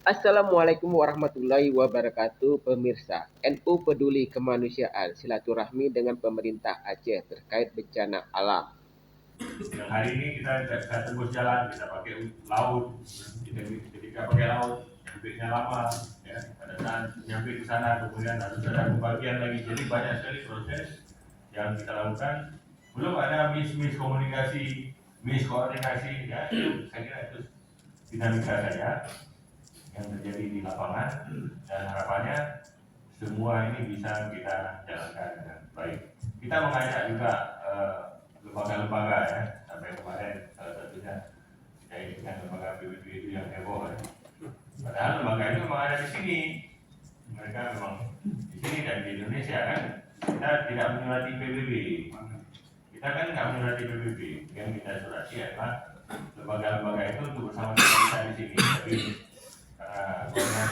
Assalamualaikum warahmatullahi wabarakatuh, pemirsa. NU peduli kemanusiaan, silaturahmi dengan pemerintah Aceh terkait bencana alam. Yang hari ini kita tidak tembus jalan, kita pakai laut. Kita ketika pakai laut, nyampenya lama, ya. Pada saat nyampe ke sana, kemudian harus ada pembagian lagi. Jadi banyak sekali proses yang kita lakukan. Belum ada miskomunikasi, miskoordinasi, ya. Saya kira itu dinamika saja yang terjadi di lapangan, dan harapannya semua ini bisa kita jalankan dengan baik. Kita mengajak juga lembaga-lembaga, ya, sampai kemarin salah satunya saya dengan lembaga PBB itu yang heboh, ya. Padahal lembaga itu memang ada di sini, mereka memang di sini dan di Indonesia, kan. Kita tidak menyurati PBB, kita kan nggak menyurati PBB, yang kita surati adalah lembaga-lembaga itu untuk bersama kita di sini. Tapi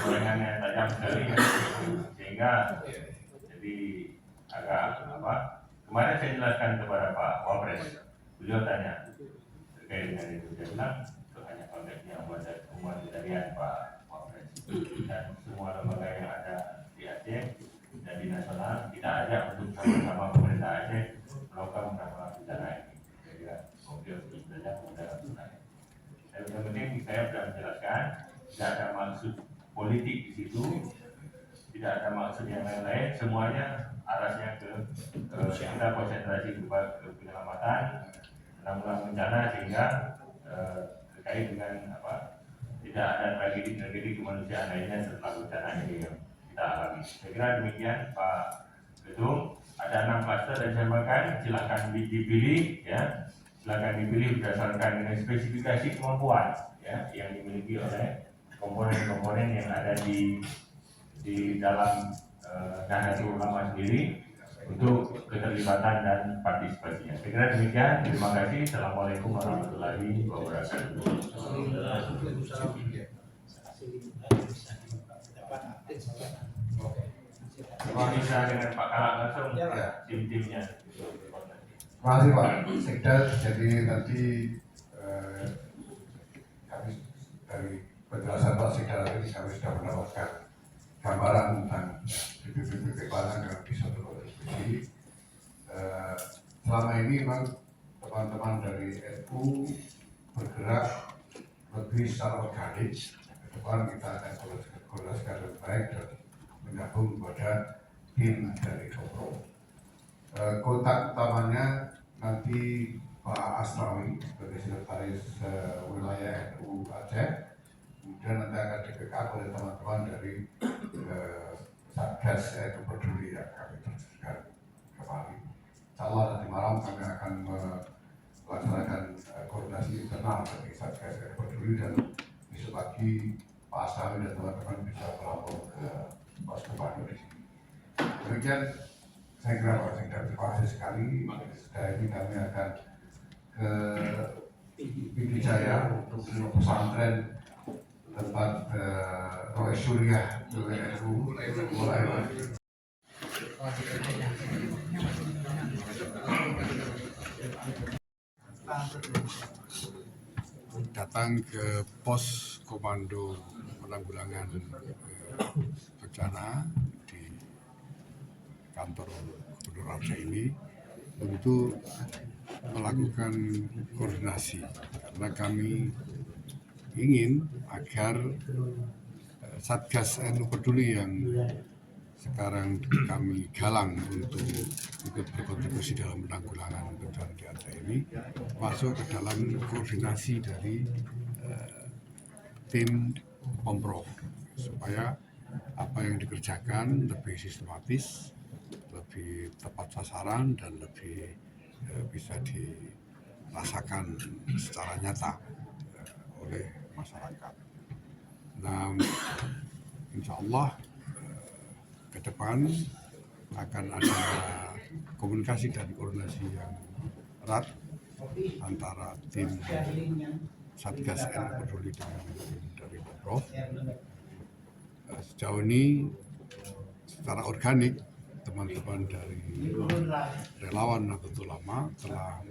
gorengannya tajam sekali, ya. Sehingga jadi agak apa, kemarin saya jelaskan kepada Pak Wapres, beliau tanya terkait dengan itu, saya bilang itu hanya konteksnya humanitarian Pak Wapres, dan semua lembaga yang ada di Aceh dan di nasional kita ajak untuk sama-sama pemerintah Aceh melakukan penanggulangan bencana ini. Saya kira mobil sudah penanggulangan bencana. Yang penting saya sudah menjelaskan, tidak ada maksud politik di situ, tidak ada maksud yang lain-lain, semuanya arahnya ke kita konsentrasi ke penyelamatan, penanggulangan bencana, sehingga terkait dengan apa, tidak ada tragedi kemanusiaan lainnya setelah bencana ini yang kita alami. Saya kira demikian Pak Ketum. Ada 6 klaster dan saya makan, silakan dipilih, ya. Silakan dipilih berdasarkan dengan spesifikasi kemampuan, ya, yang dimiliki oleh komponen-komponen yang ada di dalam Nahdlatul Ulama sendiri untuk keterlibatan dan partisipasinya. Saya kira demikian. Terima kasih. Assalamualaikum warahmatullahi wabarakatuh. Bisa dengan Pak Kalak langsung, tim-timnya. Terima kasih Pak Sekda. Jadi nanti kami dari penjelasan Pak Sekda tadi kami sudah mendapatkan gambaran tentang BPBP Padang yang bisa berkontribusi. Selama ini memang teman-teman dari NU bergerak lebih secara organik. Ke depan kita akan koordinasikan lebih baik dan menyambung kepada tim dari Kopro. Kontak utamanya nanti Pak Asnawi sebagai sekretaris wilayah NU Aceh, kemudian nanti akan di-backup oleh teman-teman dari Satgas NU Peduli yang kami teruskan kembali. Insyaallah nanti malam kami akan melaksanakan koordinasi internal dari Satgas NU Peduli, dan besok pagi Pak Asnawi dan teman-teman bisa melapor ke pos komando di sini. Demikian saya kira Pak Sekda, terima kasih sekali. Setelah ini kami akan ke Pidi Jaya untuk pesantren tempat Roy Suriah NU mulai. Datang ke pos komando penanggulangan bencana di kantor Gubernur Aceh ini untuk melakukan koordinasi, karena kami ingin agar Satgas NU Peduli yang sekarang kami galang untuk ikut berkontribusi dalam penanggulangan bencana di Aceh ini masuk ke dalam koordinasi dari tim Pemprov, supaya apa yang dikerjakan lebih sistematis, lebih tepat sasaran, dan lebih bisa dirasakan secara nyata oleh masyarakat. Nah, insya Allah ke depan akan ada komunikasi dan koordinasi yang erat antara tim Satgas NU Peduli dengan tim dari Pemprov. Sejauh ini secara organik teman-teman dari relawan Nahdlatul Ulama telah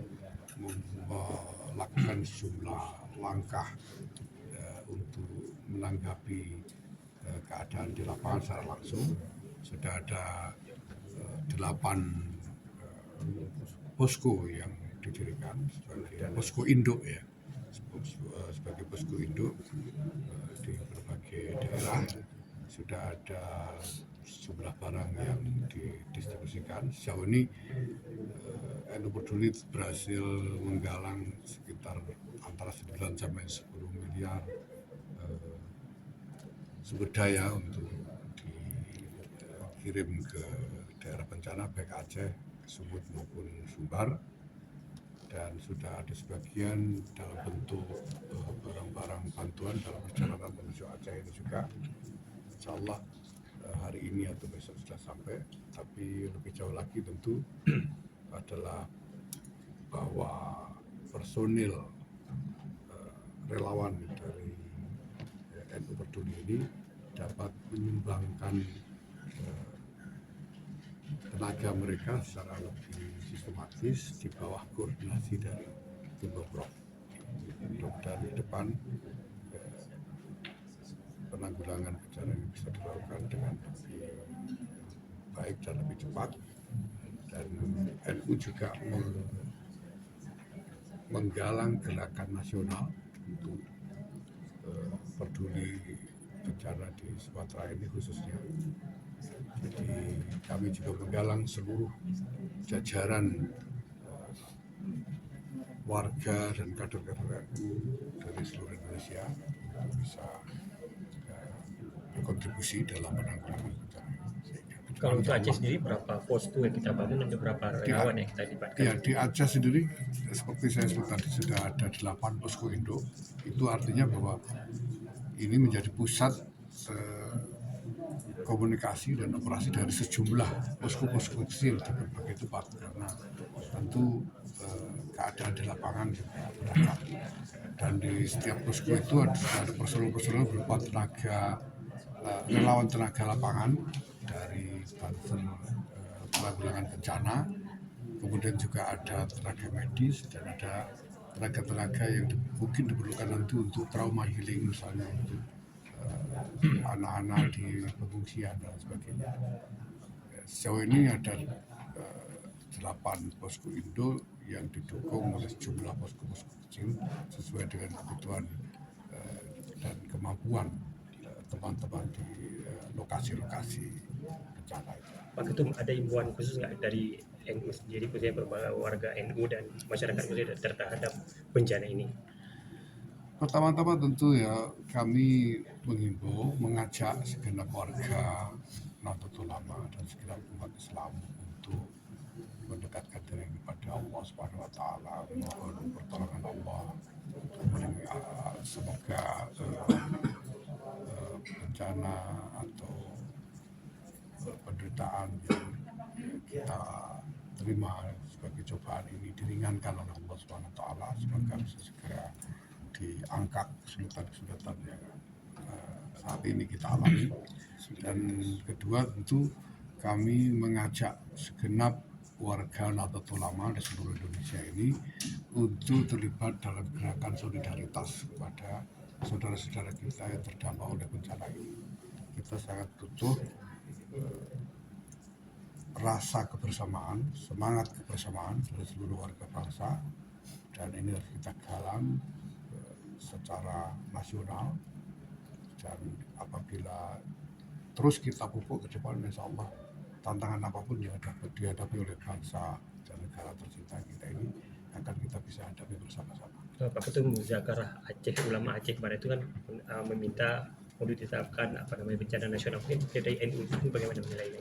melakukan sejumlah langkah untuk menanggapi keadaan di lapangan secara langsung. Sudah ada 8 posko yang didirikan sebagai posko induk ya, sebagai posko induk di berbagai daerah. Sudah ada sejumlah barang yang didistribusikan. Sejauh ini NU Peduli berhasil menggalang sekitar antara 9 sampai 10 miliar sumber daya untuk dikirim ke daerah bencana baik Aceh, Sumut maupun Sumbar, dan sudah ada sebagian dalam bentuk barang-barang bantuan dalam perjalanan menuju Aceh ini juga. Insya Allah hari ini atau besok sudah sampai. Tapi lebih jauh lagi tentu adalah bahwa personil relawan dari NU Peduli ini dapat menyumbangkan tenaga mereka secara lebih sistematis di bawah koordinasi dari tim Pemprov. Mudah-mudahan di depan penanggulangan bencana ini bisa dilakukan dengan lebih baik dan lebih cepat, dan NU juga menggalang gerakan nasional untuk peduli bencana di Sumatera ini khususnya. Jadi kami juga menggalang seluruh jajaran warga dan kader-kader NU dari seluruh Indonesia untuk bisa berkontribusi dalam penanggulangan bencana. Kalau untuk Aceh sendiri berapa posko yang kita bangun dan berapa relawan yang kita libatkan? Ya, di Aceh sendiri seperti saya sebut tadi sudah ada 8 posko induk. Itu artinya bahwa ini menjadi pusat komunikasi dan operasi dari sejumlah posko-posko kecil di berbagai tempat, karena tentu keadaan di lapangan juga beragam, dan di setiap posko itu ada personel-personel berupa tenaga relawan tenaga lapangan dari Banten penanggulangan bencana, kemudian juga ada tenaga medis dan ada tenaga-tenaga yang mungkin diperlukan nanti untuk trauma healing, misalnya untuk anak-anak di pengungsian dan sebagainya. Sejauh ini ada 8 posko induk yang didukung oleh sejumlah posko-posko kecil sesuai dengan kebutuhan dan kemampuan teman-teman di lokasi-lokasi bencana itu. Pak Ketum, ada himbauan khusus nggak dari NU sendiri, khususnya beberapa warga NU dan masyarakat khususnya terhadap bencana ini? Pertama-tama tentu ya kami menghimbau, mengajak segenap warga Nahdlatul Ulama dan segenap umat Islam untuk mendekatkan diri kepada Allah Subhanahu Wa Taala, mohon pertolongan Allah. Semoga bencana atau penderitaan yang kita terima sebagai cobaan ini diringankan oleh Allah Subhanahu Wa Taala. Semoga bisa segera diangkat kesulitan-kesulitan yang saat ini kita alami. Dan kedua tentu kami mengajak segenap warga Nahdlatul Ulama di seluruh Indonesia ini untuk terlibat dalam gerakan solidaritas kepada saudara-saudara kita yang terdampak oleh bencana ini. Kita sangat butuh rasa kebersamaan, semangat kebersamaan dari seluruh warga bangsa, dan ini harus kita galang secara nasional, dan apabila terus kita pupuk ke depan, insya Allah tantangan apapun yang dihadapi oleh bangsa dan negara tercinta kita ini akan kita bisa hadapi bersama-sama. Pak Ketum, Muzakarah Aceh, ulama Aceh kemarin itu kan meminta untuk ditetapkan bencana nasional. Mungkin dari NU itu bagaimana menilainya?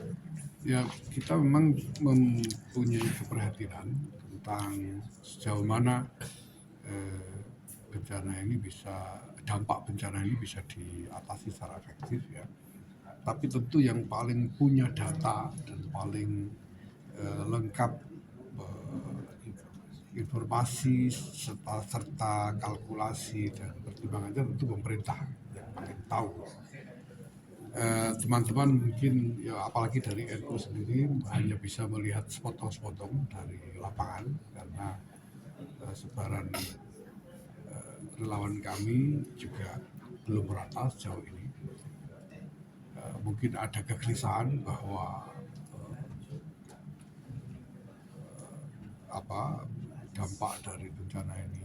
Ya, kita memang mempunyai keprihatinan tentang sejauh mana dampak bencana ini bisa diatasi secara efektif ya. Tapi tentu yang paling punya data dan paling lengkap informasi serta kalkulasi dan pertimbangannya tentu pemerintah yang paling tahu. Teman-teman mungkin ya, apalagi dari NU sendiri hanya bisa melihat sepotong-sepotong dari lapangan, karena sebaran relawan kami juga belum merata sejauh ini. Mungkin ada kegelisahan bahwa dampak dari bencana ini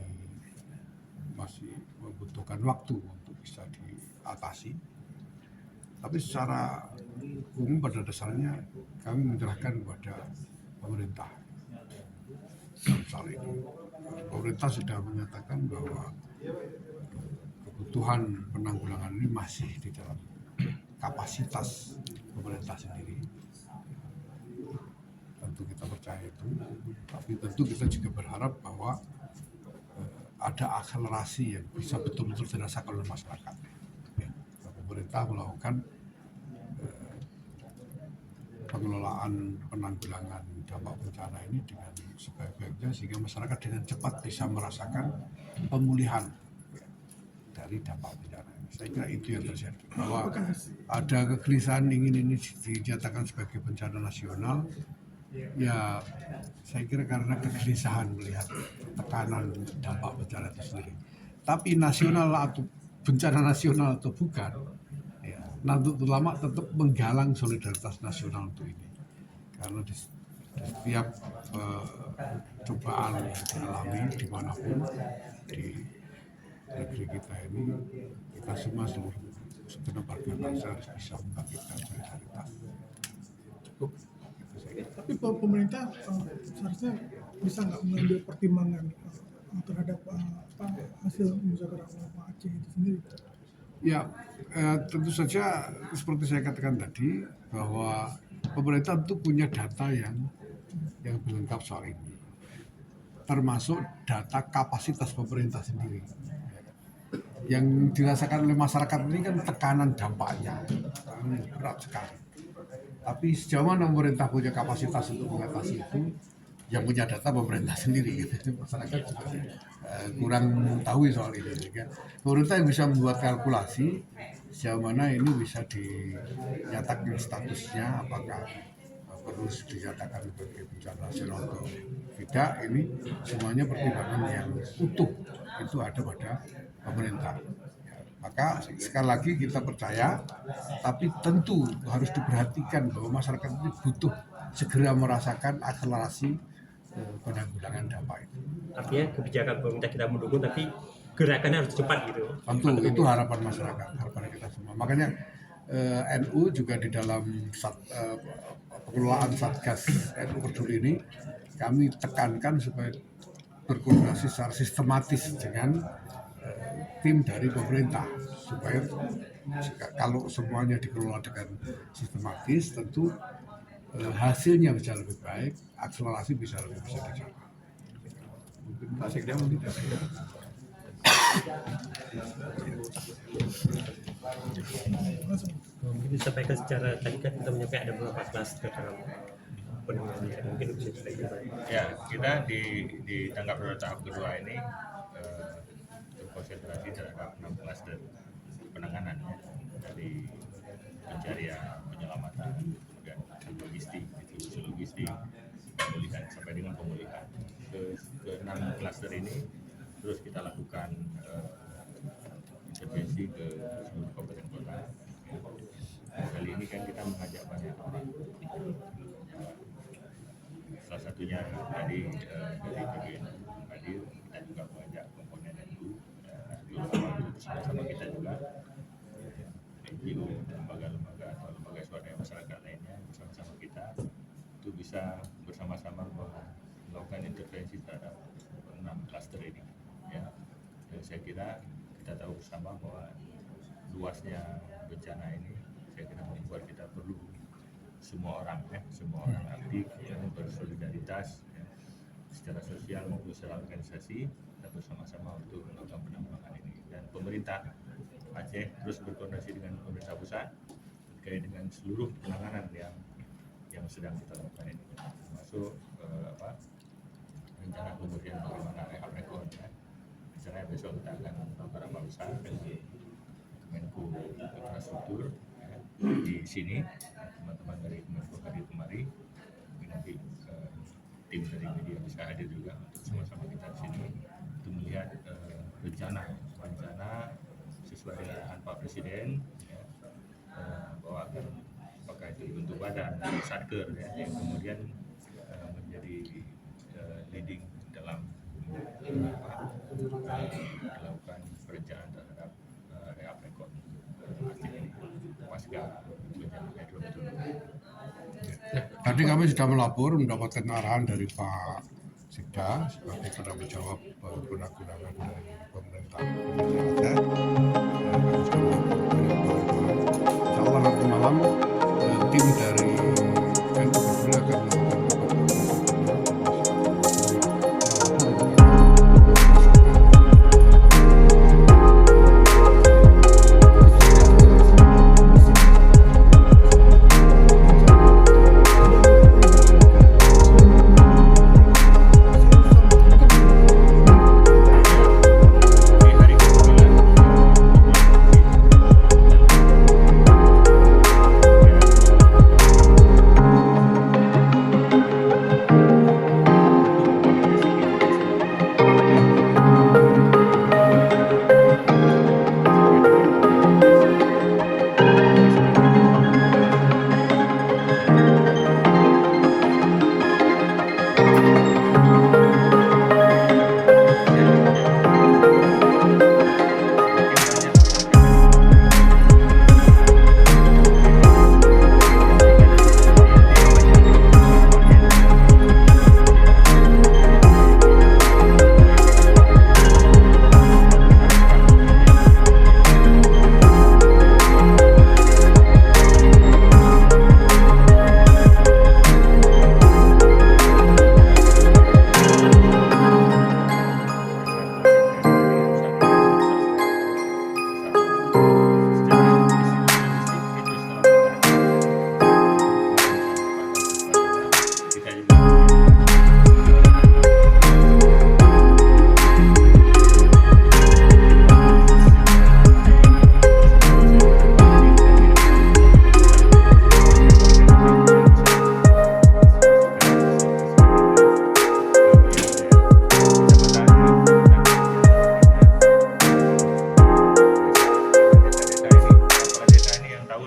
masih membutuhkan waktu untuk bisa diatasi. Tapi secara umum pada dasarnya kami menyerahkan kepada pemerintah. Soal ini, pemerintah sudah menyatakan bahwa kebutuhan penanggulangan ini masih di dalam kapasitas pemerintah sendiri. Tentu kita percaya itu, tapi tentu kita juga berharap bahwa ada akselerasi yang bisa betul-betul dirasakan oleh masyarakat. Pemerintah melakukan pengelolaan penanggulangan dampak bencana ini dengan sebaik-baiknya sehingga masyarakat dengan cepat bisa merasakan pemulihan dari dampak bencana ini. Saya kira itu yang terjadi, bahwa ada kegelisahan ingin ini dinyatakan sebagai bencana nasional. Ya, saya kira karena kegelisahan melihat tekanan dampak bencana itu sendiri. Tapi nasional atau bencana nasional atau bukan, ya, Nahdlatul Ulama tetap menggalang solidaritas nasional untuk ini. Karena di setiap cobaan yang dialami dimanapun di negeri kita ini, kita semua seluruh segenap warga bangsa harus bisa membangkitkan solidaritas. Cukup. Tapi pemerintah seharusnya bisa nggak mengambil pertimbangan terhadap hasil musyawarah ulama Aceh itu sendiri? Ya, tentu saja seperti saya katakan tadi bahwa pemerintah itu punya data yang lengkap soal ini, termasuk data kapasitas pemerintah sendiri. Yang dirasakan oleh masyarakat ini kan tekanan dampaknya berat sekali. Tapi sejauh mana pemerintah punya kapasitas untuk mengatasi itu, yang punya data pemerintah sendiri. Masyarakat juga kurang mengetahui soal ini. Pemerintah yang bisa membuat kalkulasi sejauh mana ini bisa dinyatakan statusnya, apakah perlu dinyatakan sebagai bencana nasional atau tidak. Ini semuanya pertimbangan yang utuh itu ada pada pemerintah. Maka sekali lagi kita percaya, tapi tentu harus diperhatikan bahwa masyarakat ini butuh segera merasakan akselerasi penanggulangan dampak itu. Artinya kebijakan pemerintah kita mendukung, tapi gerakannya harus cepat gitu. Tentu itu harapan masyarakat, harapan kita semua. Makanya NU juga di dalam pengelolaan Satgas NU Peduli ini kami tekankan supaya berkoordinasi secara sistematis dengan tim dari pemerintah, supaya kalau semuanya dikelola dengan sistematis tentu hasilnya bisa lebih baik, akselerasi bisa dicapai. Mungkin Pak Sekda mungkin mungkin disampaikan secara tadi kan kita menyampaikan ada beberapa klaster dalam penanganan, mungkin bisa disampaikan. Ya, kita di tanggap darurat tahap kedua ini konsentrasi terhadap 6 klaster penanganan, ya, dari pencarian, penyelamatan, kemudian logistik, distribusi logistik, pemulihan sampai dengan pemulihan. Ke 6 klaster ini terus kita lakukan intervensi ke seluruh kabupaten kota. Kali ini kan kita mengajak banyak orang, salah satunya tadi dari bagian hadir, kita juga mengajak komponen NU bersama-sama kita juga, NGO, lembaga-lembaga atau lembaga swadaya masyarakat lainnya bersama-sama kita itu bisa bersama-sama melakukan intervensi terhadap 6 klaster ini, ya. Dan saya kira kita tahu bersama bahwa luasnya bencana ini, saya kira membuat kita perlu semua orang, ya, semua orang aktif, ya, bersolidaritas, ya, secara sosial maupun secara organisasi, kita bersama-sama untuk melakukan penanggulangan ini. Dan pemerintah Aceh terus berkoordinasi dengan pemerintah pusat terkait dengan seluruh penanganan yang sedang kita lakukan ini, termasuk rencana kemudian bagaimana rehab rekon, ya. Rencananya besok kita akan beberapa besar dengan Menko Infrastruktur, ya, di sini, teman-teman dari Menko hadir kemari, nanti tim dari media bisa hadir juga untuk sama-sama kita di sini untuk melihat rencana sesuai dengan Presiden ya, bahwa akan apakah itu dibentuk badan satker ya, yang kemudian menjadi leading dalam melakukan perencanaan terhadap reap rekod Aceh ini pasca bencana 2020. Tadi kami sudah melapor mendapatkan arahan dari Pak Sikda sebagai penanggung jawab penanggulangan dari pemerintah Aceh. Kami sudah melapor kawan-kawan. Insya Allah nanti malam tim dari NU Peduli akan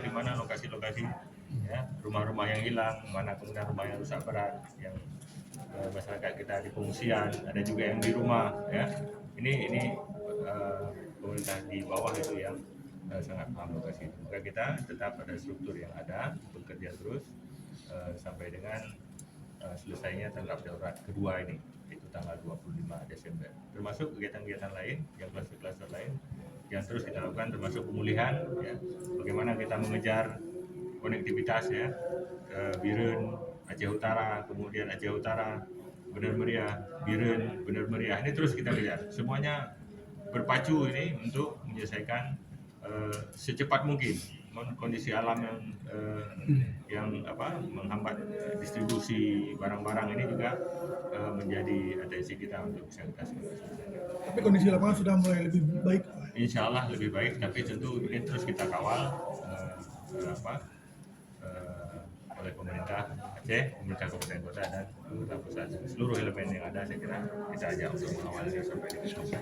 Di hari ke-9 rumah-rumah yang hilang, mana kemudian rumah yang rusak berat, yang masyarakat kita di pengungsian, ada juga yang di rumah, ya. Ini pemerintah di bawah itu yang sangat paham lokasi itu. Maka kita tetap pada struktur yang ada, bekerja terus sampai dengan selesainya tanggap darurat kedua ini, yaitu tanggal 25 Desember. Termasuk kegiatan-kegiatan lain, yang kluster-kluster lain yang terus kita lakukan, termasuk pemulihan, ya. Bagaimana kita mengejar konektivitas ya ke Biren, Aceh Utara, kemudian Aceh Utara, Benar Meriah, Biren, Benar Meriah. Ini terus kita kejar. Semuanya berpacu ini untuk menyelesaikan secepat mungkin kondisi alam yang menghambat distribusi barang-barang ini juga menjadi atensi kita untuk bisa kita selesaikan. Tapi kondisi lapangan sudah mulai lebih baik. Insya Allah lebih baik, tapi tentu ini terus kita kawal oleh pemerintah Aceh, pemerintah kabupaten kota dan pemerintah pusat. Seluruh elemen yang ada saya kira kita ajak untuk mengawalnya sampai di selesai.